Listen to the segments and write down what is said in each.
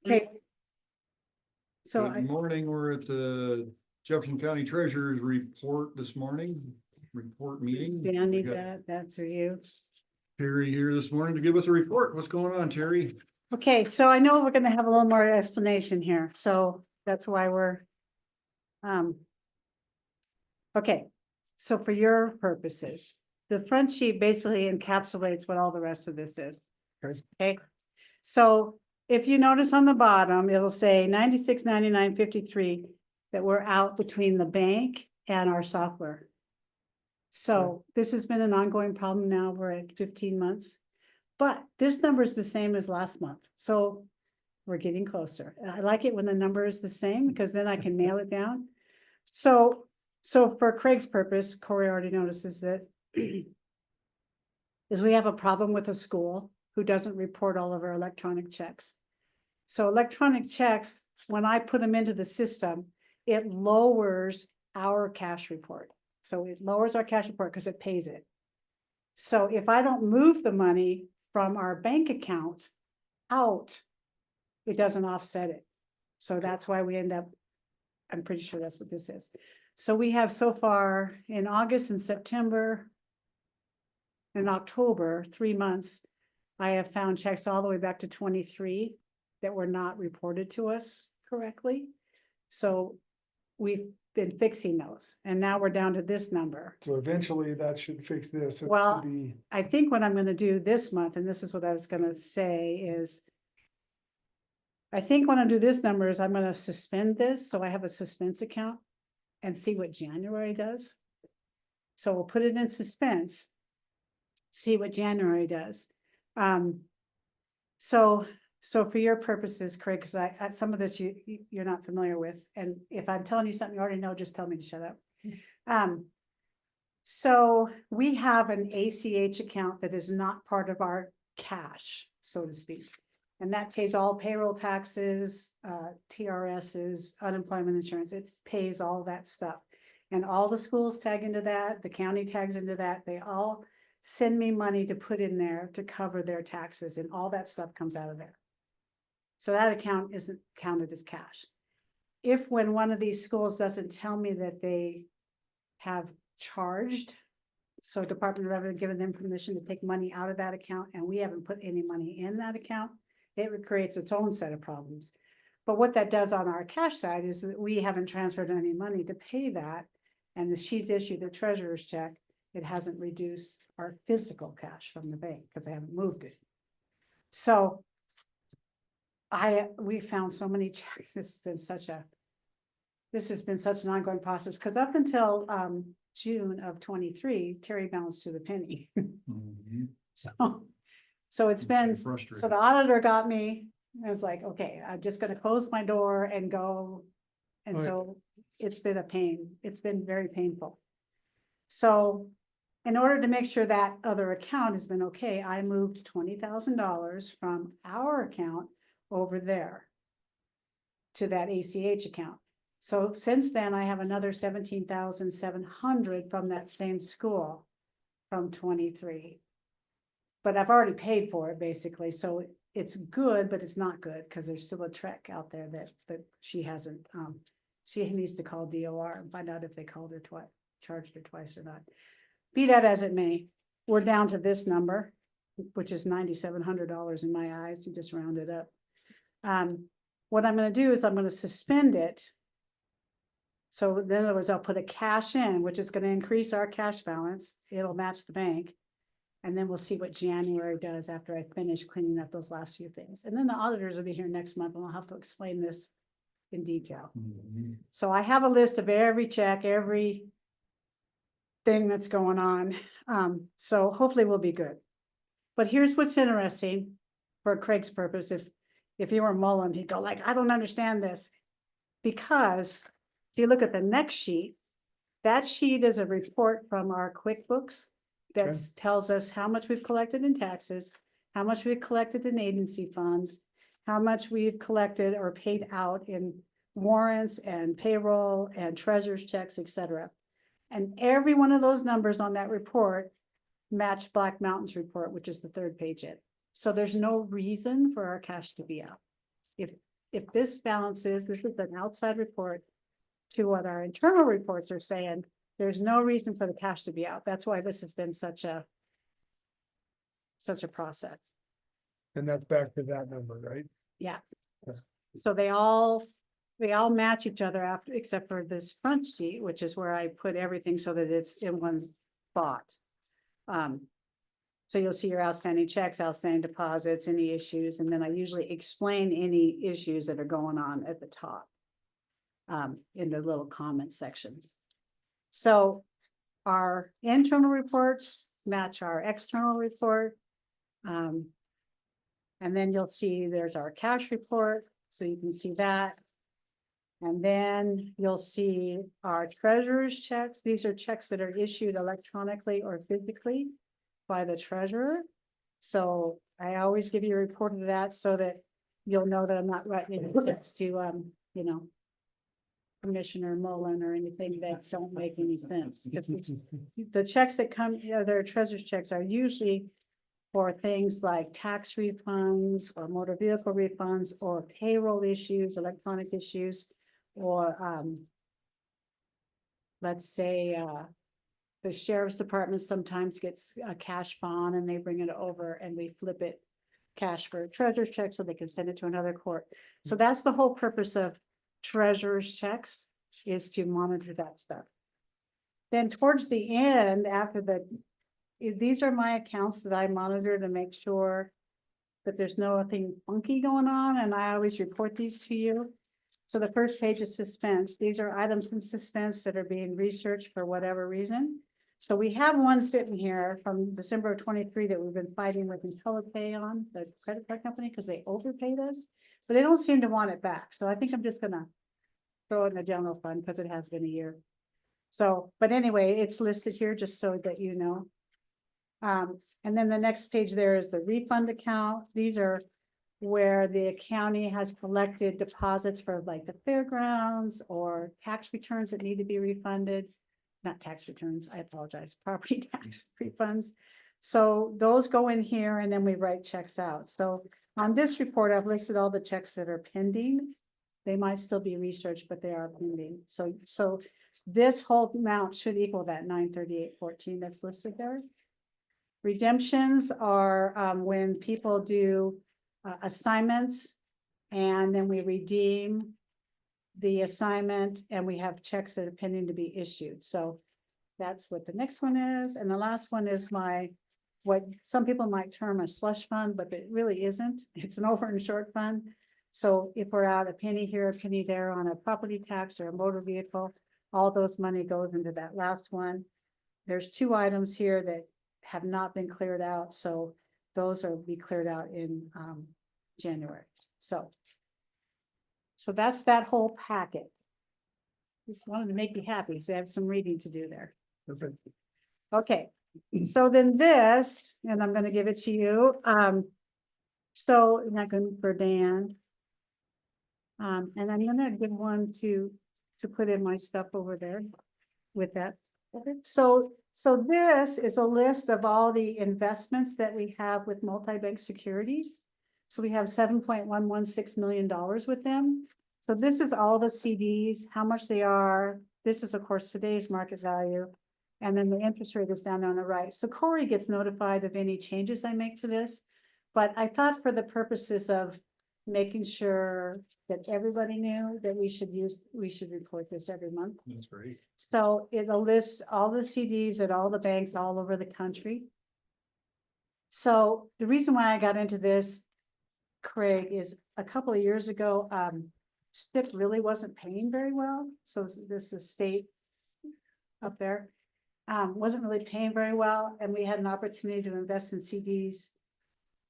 Okay. So Good morning, we're at the Jefferson County Treasurer's report this morning, report meeting. I need We got that, that's for you. Terry here this morning to give us a report. What's going on, Terry? Okay, so I know we're gonna have a little more explanation here, so that's why we're. Okay, so for your purposes, the front sheet basically encapsulates what all the rest of this is. Okay. Okay, so if you notice on the bottom, it'll say 96, 99, 53 that we're out between the bank and our software. So this has been an ongoing problem now. We're at 15 months. But this number is the same as last month, so we're getting closer. I like it when the number is the same because then I can nail it down. So for Craig's purpose, Corey already notices that is we have a problem with a school who doesn't report all of our electronic checks. So electronic checks, when I put them into the system, it lowers our cash report. So it lowers our cash report because it pays it. So if I don't move the money from our bank account out, it doesn't offset it. So that's why we end up, I'm pretty sure that's what this is. So we have so far in August and September and October, 3 months, I have found checks all the way back to 23 that were not reported to us correctly. So we've been fixing those and now we're down to this number. So eventually that should fix this. It Well, should be, I think what I'm gonna do this month, and this is what I was gonna say is, I think when I do this number is I'm gonna suspend this, so I have a suspense account and see what January does. So we'll put it in suspense, see what January does. So for your purposes, Craig, because I some of this you're not familiar with, and if I'm telling you something you already know, just tell me to shut up. So we have an ACH account that is not part of our cash, so to speak. And that pays all payroll taxes, TRSs, unemployment insurance. It pays all that stuff. And all the schools tag into that, the county tags into that. They all send me money to put in there to cover their taxes, and all that stuff comes out of there. So that account isn't counted as cash. If when one of these schools doesn't tell me that they have charged, so Department of Revenue given them permission to take money out of that account and we haven't put any money in that account, it creates its own set of problems. But what that does on our cash side is that we haven't transferred any money to pay that. And if she's issued a treasurer's check, it hasn't reduced our physical cash from the bank because I haven't moved it. So we found so many checks. This has been such an ongoing process because up until June of 23, Terry bounced to the penny. Mhm. So it's been, Frustrating. so the auditor got me. I was like, okay, I'm just gonna close my door and go. And Right. so it's been a pain. It's been very painful. So in order to make sure that other account has been okay, I moved $20,000 from our account over there to that ACH account. So since then, I have another 17,700 from that same school from 23. But I've already paid for it basically, so it's good, but it's not good because there's still a check out there that she hasn't. She needs to call DOR and find out if they called her twice, charged her twice or not. Be that as it may, we're down to this number, which is $9,700 in my eyes. You just round it up. What I'm going to do is I'm going to suspend it. So in other words, I'll put a cash in, which is going to increase our cash balance. It'll match the bank. And then we'll see what January does after I finish cleaning up those last few things. And then the auditors will be here next month and I'll have to explain this in detail. Mhm. So I have a list of every check, every thing that's going on. So hopefully we'll be good. But here's what's interesting for Craig's purpose. If he were Mullen, he'd go like, I don't understand this. Because if you look at the next sheet, that sheet is a report from our QuickBooks that tells us how much we've collected in taxes, how much we've collected in agency funds, how much we've collected or paid out in warrants and payroll and treasurer's checks, etc. And every one of those numbers on that report matched Black Mountain's report, which is the third page in. So there's no reason for our cash to be out. if this balances, this is an outside report to what our internal reports are saying, there's no reason for the cash to be out. That's why this has been such a process. And that's back to that number, right? Yeah. Yeah. So they all match each other after, except for this front sheet, which is where I put everything so that it's in one spot. So you'll see your outstanding checks, outstanding deposits, any issues, and then I usually explain any issues that are going on at the top. In the little comment sections. So our internal reports match our external report. And then you'll see there's our cash report, so you can see that. And then you'll see our treasurer's checks. These are checks that are issued electronically or physically by the treasurer. So I always give you a report of that so that you'll know that I'm not writing any checks to, you know, Commissioner Mullen or anything that don't make any sense. Because the checks that come, their treasurer's checks are usually for things like tax refunds or motor vehicle refunds or payroll issues, electronic issues, or let's say the sheriff's department sometimes gets a cash bond and they bring it over and we flip it cash for a treasurer's check so they can send it to another court. So that's the whole purpose of treasurer's checks, is to monitor that stuff. Then towards the end, after these are my accounts that I monitor to make sure that there's nothing funky going on, and I always report these to you. So the first page is suspense. These are items in suspense that are being researched for whatever reason. So we have one sitting here from December of 23 that we've been fighting with IntelliPay on, the credit card company, because they overpaid us, but they don't seem to want it back. So I think I'm just gonna throw it in the general fund because it has been a year. So, but anyway, it's listed here just so that you know. And then the next page there is the refund account. These are where the county has collected deposits for like the fairgrounds or tax returns that need to be refunded. Not tax returns, I apologize, property tax refunds. So those go in here and then we write checks out. So on this report, I've listed all the checks that are pending. They might still be researched, but they are pending. So this whole amount should equal that 938.14 that's listed there. Redemptions are when people do assignments and then we redeem the assignment and we have checks that are pending to be issued. So that's what the next one is. And the last one is what some people might term a slush fund, but it really isn't. It's an over and short fund. So if we're out a penny here, a penny there on a property tax or a motor vehicle, all those money goes into that last one. There's two items here that have not been cleared out. So those will be cleared out in January. So that's that whole packet. Just wanted to make you happy. So I have some reading to do there. Perfect. Okay, so then this, and I'm gonna give it to you. So I'm not going for Dan. And I'm gonna give one to put in my stuff over there with that. Okay. So this is a list of all the investments that we have with multi-bank securities. So we have $7.116 million with them. So this is all the CDs, how much they are. This is, of course, today's market value. And then the interest rate is down on the right. So Corey gets notified of any changes I make to this. But I thought for the purposes of making sure that everybody knew that we should report this every month. That's great. So it'll list all the CDs at all the banks all over the country. So the reason why I got into this, Craig, is a couple of years ago, STIP really wasn't paying very well. So this is state up there, wasn't really paying very well. And we had an opportunity to invest in CDs.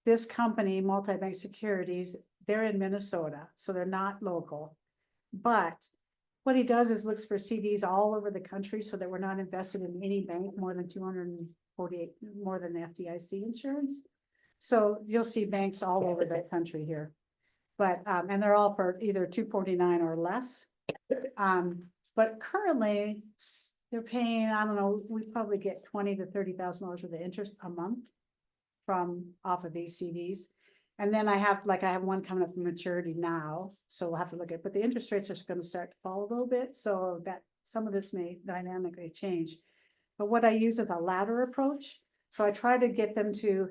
This company, Multi-Bank Securities, they're in Minnesota, so they're not local. But what he does is looks for CDs all over the country so that we're not invested in any bank more than 248, more than the FDIC insurance. So you'll see banks all over the country here. But, and they're all for either 249 or less. But currently they're paying, I don't know, we probably get $20,000 to $30,000 worth of interest a month from off of these CDs. And then I have one coming up for maturity now, so we'll have to look at, but the interest rates are gonna start to fall a little bit, so that some of this may dynamically change. But what I use is a ladder approach, so I try to get them to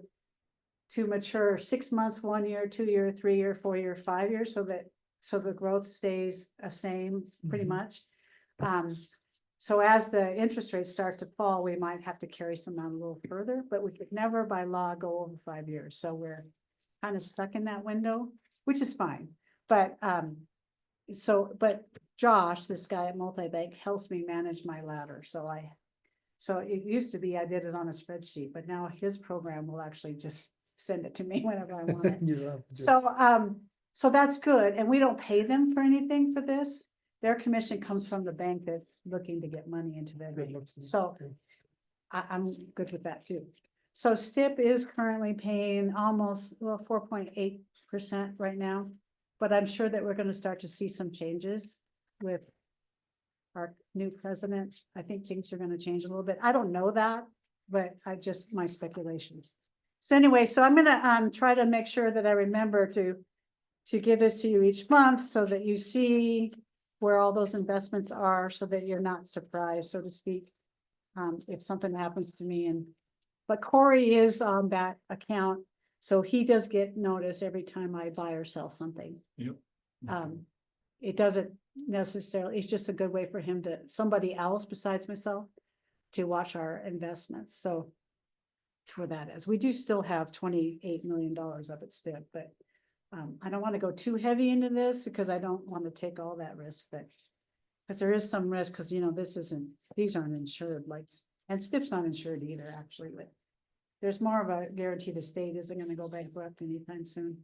mature 6 months, 1 year, 2 year, 3 year, 4 year, 5 years, so the growth stays the same pretty Mhm. much. So as the interest rates start to fall, we might have to carry some out a little further, but we could never by law go over 5 years, so we're kind of stuck in that window, which is fine. But but Josh, this guy at Multibank, helps me manage my ladder. So it used to be I did it on a spreadsheet, but now his program will actually just send it to me whenever I want it. You don't have to do it. So that's good. And we don't pay them for anything for this. Their commission comes from the bank that's looking to get money into their Good bank. looks. So Okay. I'm good with that too. So STIP is currently paying almost, 4.8% right now. But I'm sure that we're gonna start to see some changes with our new president. I think things are gonna change a little bit. I don't know that, but my speculation. So anyway, so I'm gonna try to make sure that I remember to give this to you each month so that you see where all those investments are, so that you're not surprised, so to speak. If something happens to me but Corey is on that account, so he does get notice every time I buy or sell something. Yep. It doesn't necessarily, it's just a good way for somebody else besides myself to watch our investments, so that's where that is. We do still have $28 million up at STIP, but I don't want to go too heavy into this because I don't want to take all that risk, but because there is some risk, because these aren't insured, and STIP's not insured either, actually, but there's more of a guarantee the state isn't going to go bankrupt anytime soon.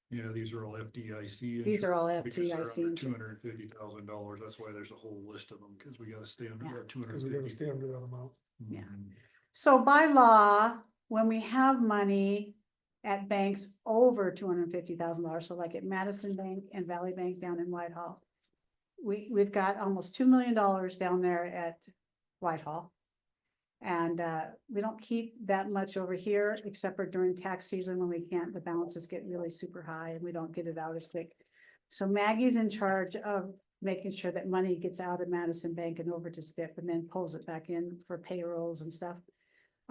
Yeah, these are all FDIC. These are all Because they're FDIC. under $250,000. That's why there's a whole list of them, because we gotta stay under Yeah. that two hundred Cause we gotta fifty. stay under that amount. Yeah. So by law, when we have money at banks over $250,000, so like at Madison Bank and Valley Bank down in Whitehall, we've got almost $2 million down there at Whitehall. And we don't keep that much over here, except for during tax season when the balances get really super high and we don't get it out as quick. So Maggie's in charge of making sure that money gets out of Madison Bank and over to STIP and then pulls it back in for payrolls and stuff.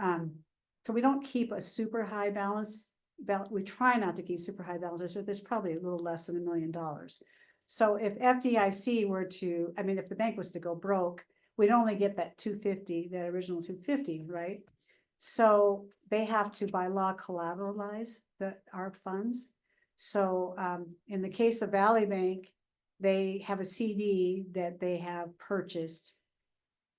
So we don't keep a super high balance. We try not to keep super high balances, but there's probably a little less than $1 million. So if FDIC were to, if the bank was to go broke, we'd only get that 250, the original 250, right? So they have to, by law, collateralize our funds. So in the case of Valley Bank, they have a CD that they have purchased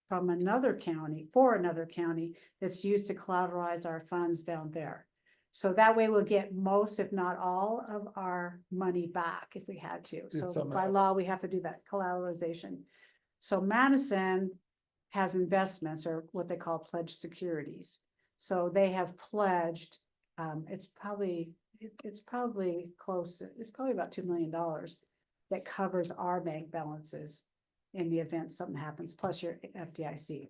from another county, for another county, that's used to collateralize our funds down there. So that way we'll get most, if not all, of our money back if we had to. So by law, we have to do that collateralization. So Madison has investments, or what they call pledged securities. So they have pledged, it's probably close, it's probably about $2 million that covers our bank balances in the event something happens, plus your FDIC.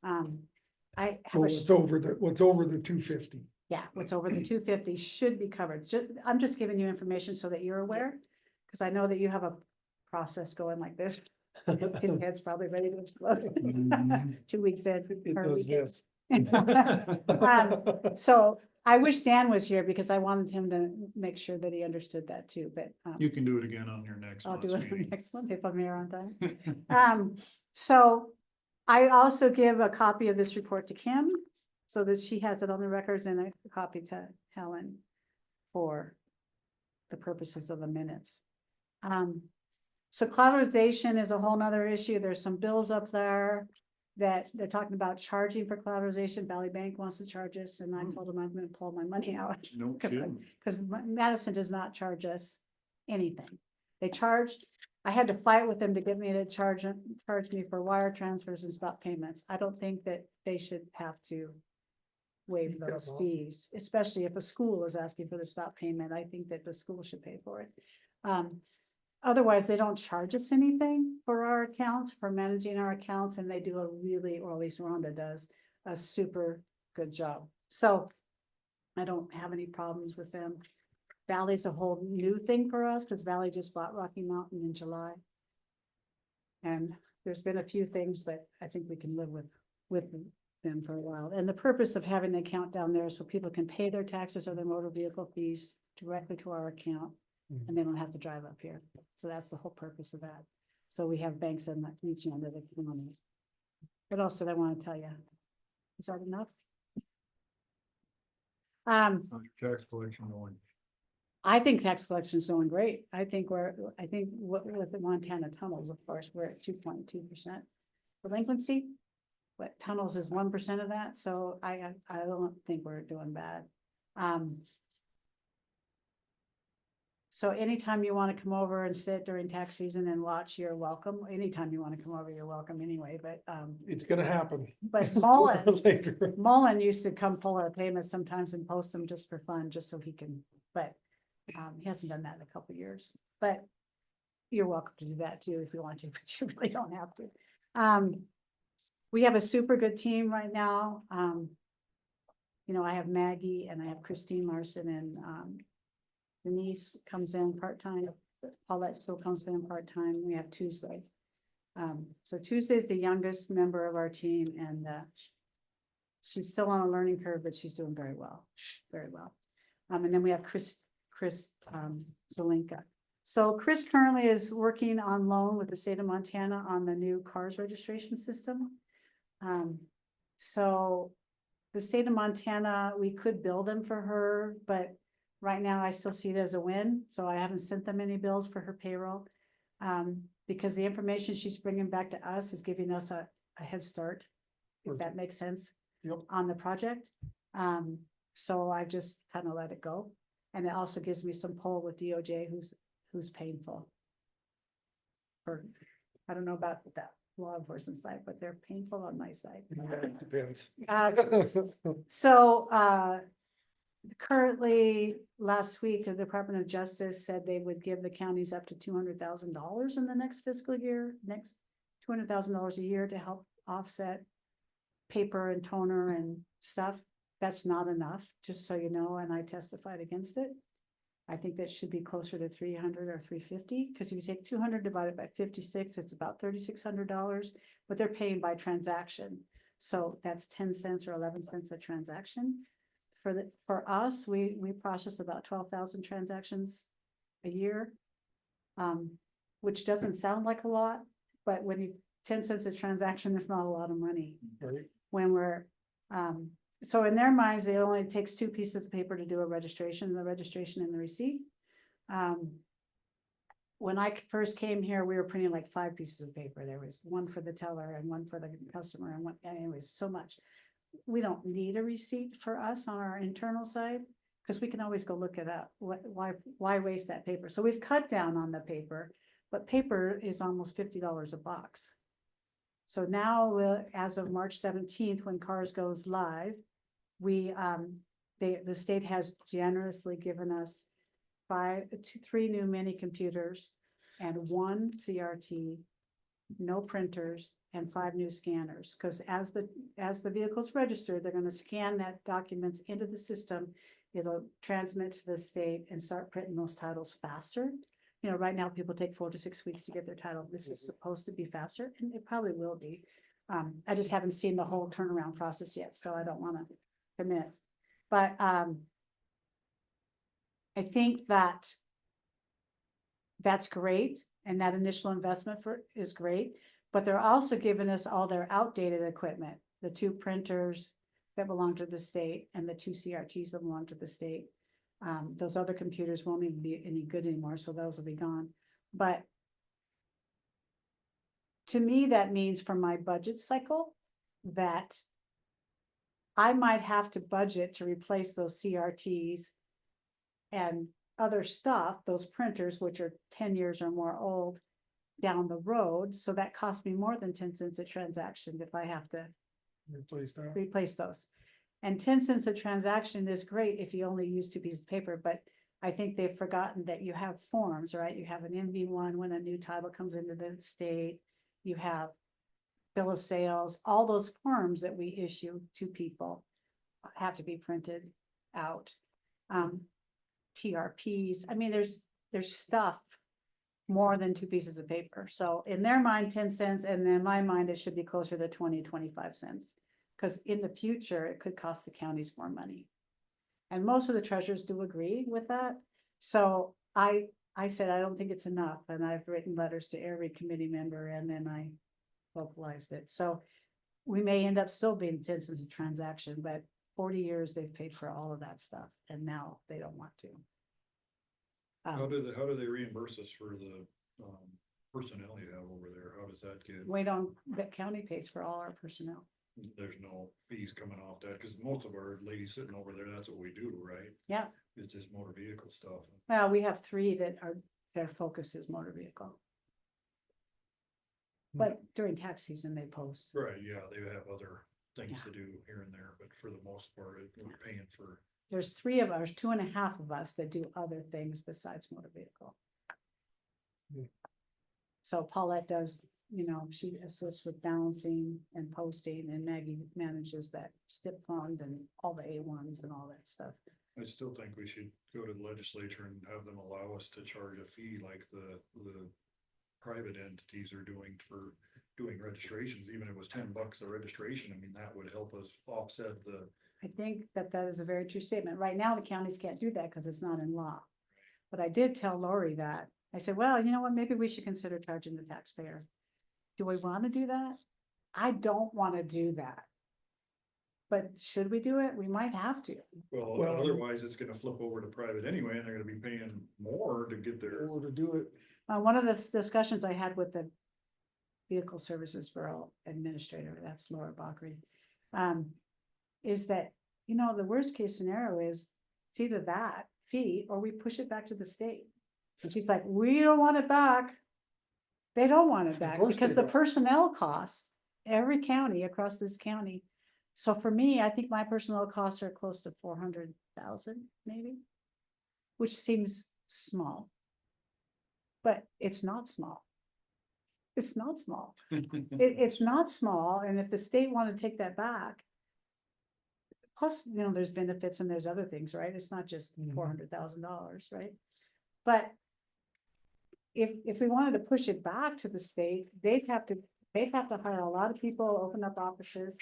I have What's over the 250? Yeah, what's over the 250 should be covered. I'm just giving you information so that you're aware, because I know that you have a process going like this. His head's probably ready to explode. 2 weeks in. It or does weekends. this. So I wish Dan was here because I wanted him to make sure that he understood that too, but. You can do it again on your next I'll month's do it for meeting. next one if I'm here on time. So I also give a copy of this report to Kim so that she has it on the records, and a copy to Helen for the purposes of the minutes. So collateralization is a whole nother issue. There's some bills up there that they're talking about charging for collateralization. Valley Bank wants to charge us, and I told them I'm going to pull my money out. No kidding. Because Madison does not charge us anything. I had to fight with them to get me to charge me for wire transfers and stop payments. I don't think that they should have to waive those fees, especially if a school is asking for the stop payment. I think that the school should pay for it. Otherwise, they don't charge us anything for our accounts, for managing our accounts, and they do or at least Rhonda does, a super good job. So I don't have any problems with them. Valley's a whole new thing for us, because Valley just bought Rocky Mountain in July. And there's been a few things, but I think we can live with them for a while. And the purpose of having the account down there is so people can pay their taxes or their motor vehicle fees directly to our account, and they don't have to drive up here. So that's the whole purpose of that. So we have banks in each end of the county. What else did I want to tell you? Is that enough? How's your tax collection going? I think tax collection is going great. I think with the Montana tunnels, of course, we're at 2.2% delinquency. But tunnels is 1% of that, so I don't think we're doing bad. So anytime you want to come over and sit during tax season and watch, you're welcome. Anytime you want to come over, you're welcome anyway, but It's gonna happen. But Sooner or later. Mullen used to come pull our payments sometimes and post them just for fun, just so he can, but he hasn't done that in a couple of years. But you're welcome to do that too if you want to, but you really don't have to. We have a super good team right now. You know, I have Maggie and I have Christine Larson, and Denise comes in part-time. Paulette still comes in part-time. We have Tuesday. So Tuesday's the youngest member of our team, and she's still on a learning curve, but she's doing very well, very well. And then we have Chris Zelinka. So Chris currently is working on loan with the state of Montana on the new cars registration system. So the state of Montana, we could bill them for her, but right now I still see it as a win. So I haven't sent them any bills for her payroll. Because the information she's bringing back to us is giving us a head start, if that makes sense. Yep. On the project. So I just kind of let it go. And it also gives me some pull with DOJ who's painful. I don't know about that law enforcement side, but they're painful on my side. It depends. So currently, last week, the Department of Justice said they would give the counties up to $200,000 in the next fiscal year, next $200,000 a year to help offset paper and toner and stuff. That's not enough, just so you know, and I testified against it. I think that should be closer to 300 or 350, because if you take 200 divided by 56, it's about $3,600, but they're paying by transaction. So that's 10 cents or 11 cents a transaction. For us, we process about 12,000 transactions a year, which doesn't sound like a lot, but when you 10 cents a transaction, it's not a lot of money. Right. When we're so in their minds, it only takes 2 pieces of paper to do a registration, the registration and the receipt. When I first came here, we were printing like 5 pieces of paper. There was one for the teller and one for the customer, and one, anyways, so much. We don't need a receipt for us on our internal side, because we can always go look it up. Why waste that paper? So we've cut down on the paper, but paper is almost $50 a box. So now, as of March 17th, when CARS goes live, the state has generously given us 3 new mini computers and 1 CRT, no printers, and 5 new scanners. Because as the vehicle's registered, they're going to scan that documents into the system. It'll transmit to the state and start printing those titles faster. You know, right now people take 4 to 6 weeks to get their title. This is supposed to be faster, and it probably will be. I just haven't seen the whole turnaround process yet, so I don't want to commit. But I think that's great, and that initial investment is great. But they're also giving us all their outdated equipment, the 2 printers that belong to the state and the 2 CRTs that belong to the state. Those other computers won't even be any good anymore, so those will be gone. But to me, that means for my budget cycle that I might have to budget to replace those CRTs and other stuff, those printers, which are 10 years or more old, down the road. So that costs me more than 10 cents a transaction if I have to replace those. And 10 cents a transaction is great if you only use 2 pieces of paper, but I think they've forgotten that you have forms, right? You have an MV1 when a new title comes into the state. You have bill of sales. All those forms that we issue to people have to be printed out. TRPs. I mean, there's stuff more than two pieces of paper. So in their mind, 10 cents, and in my mind, it should be closer to 20, 25 cents. Because in the future, it could cost the counties more money. And most of the treasurers do agree with that. So I said, I don't think it's enough. And I've written letters to every committee member and then I vocalized it. So we may end up still being 10 cents a transaction, but 40 years they've paid for all of that stuff. And now they don't want to. How do they reimburse us for the, personnel you have over there? How does that get? We don't, the county pays for all our personnel. There's no fees coming off that, because most of our ladies sitting over there, that's what we do, right? Yeah. It's just motor vehicle stuff. Well, we have three that are, their focus is motor vehicle. But during tax season, they post. Right, yeah, they have other things Yeah. to do here and there, but for the most part, we're paying for. There's three of us, 2.5 of us that do other things besides motor vehicle. Hmm. So Paulette does, she assists with balancing and posting, and Maggie manages that STIP fund and all the A1s and all that stuff. I still think we should go to the legislature and have them allow us to charge a fee like the private entities are doing for doing registrations, even if it was $10 a registration. I mean, that would help us offset the. I think that is a very true statement. Right now, the counties can't do that because it's not in law. But I did tell Lori that. I said, well, you know what, maybe we should consider charging the taxpayer. Do we want to do that? I don't want to do that. But should we do it? We might have to. Well, otherwise it's gonna flip over to private anyway, and they're gonna be paying more to get there. Or to do it. One of the discussions I had with the Vehicle Services Bureau Administrator, that's Laura Bakri, is that, the worst case scenario is it's either that fee or we push it back to the state. And she's like, we don't want it back. They don't want it back course because they the don't. personnel costs, every county across this county. So for me, I think my personnel costs are close to 400,000 maybe, which seems small. But it's not small. It's not small. It's not small. And if the state wanted to take that back, plus, there's benefits and there's other things, right? It's not just Mhm. $400,000, right? But if we wanted to push it back to the state, they'd have to hire a lot of people, open up offices.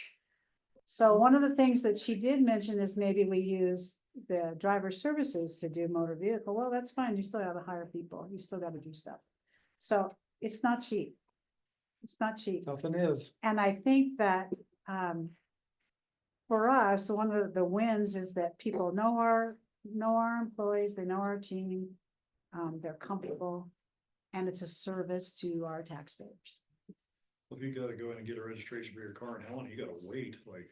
So one of the things that she did mention is maybe we use the driver services to do motor vehicle. Well, that's fine. You still got to hire people. You still got to do stuff. So it's not cheap. It's not cheap. Nothing is. And I think that, for us, one of the wins is that people know our employees, they know our team, they're comfortable, and it's a service to our taxpayers. If you gotta go in and get a registration for your car in Helen, you gotta wait like,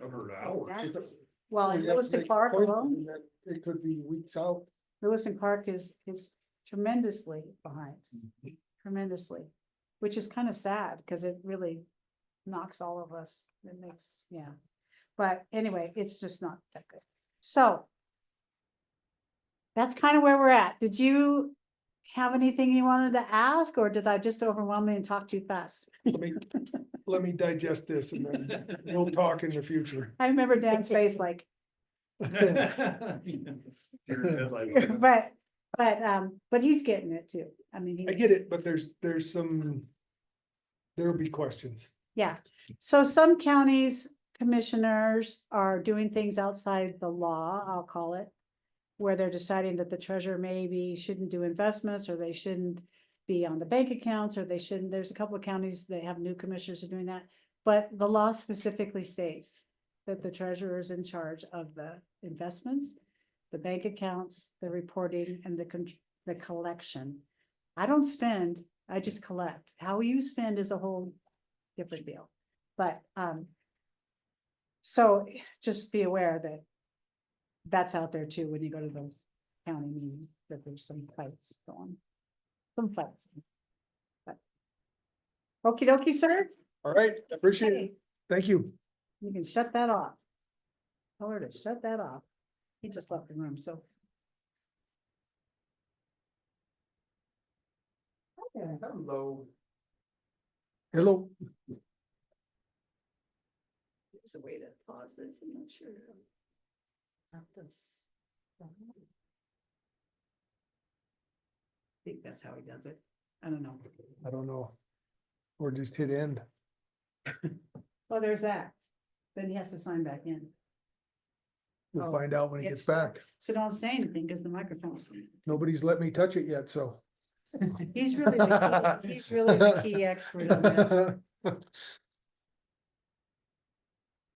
I've heard hours. Exactly. Well, in You have to Lewis and make Clark appointments, alone, and that It could be weeks out. Lewis and Clark is tremendously behind, tremendously, which is kind of sad because it really knocks all of us. It makes, yeah. But anyway, it's just not that good. So that's kind of where we're at. Did you have anything you wanted to ask, or did I just overwhelm you and talk too fast? Let me digest this and then we'll talk in the future. I remember Dan's face like, But but he's getting it too. I mean, I get it, but there's there'll be questions. yeah. So some counties commissioners are doing things outside the law, I'll call it, where they're deciding that the treasurer maybe shouldn't do investments, or they shouldn't be on the bank accounts, or they shouldn't. There's a couple of counties that have new commissioners who are doing that. But the law specifically states that the treasurer is in charge of the investments, the bank accounts, the reporting, and the collection. I don't spend, I just collect. How you spend is a whole different deal. But so just be aware that that's out there too when you go to those county meetings, that there's some fights going. Some fights. But okie dokie, sir. All right, appreciate it. Okay, Thank you. you can shut that off. Tell her to shut that off. He just left the room, so. Hello. Hello. There's a way to pause this, I'm not sure. Not this. think that's how he does it. I don't know. I don't know. Or just hit end. Well, there's that. Then he has to sign back in. We'll Oh, find out when he it's- gets back. So don't say anything because the microphone's. Nobody's let me touch it yet, so. He's really the key expert on this.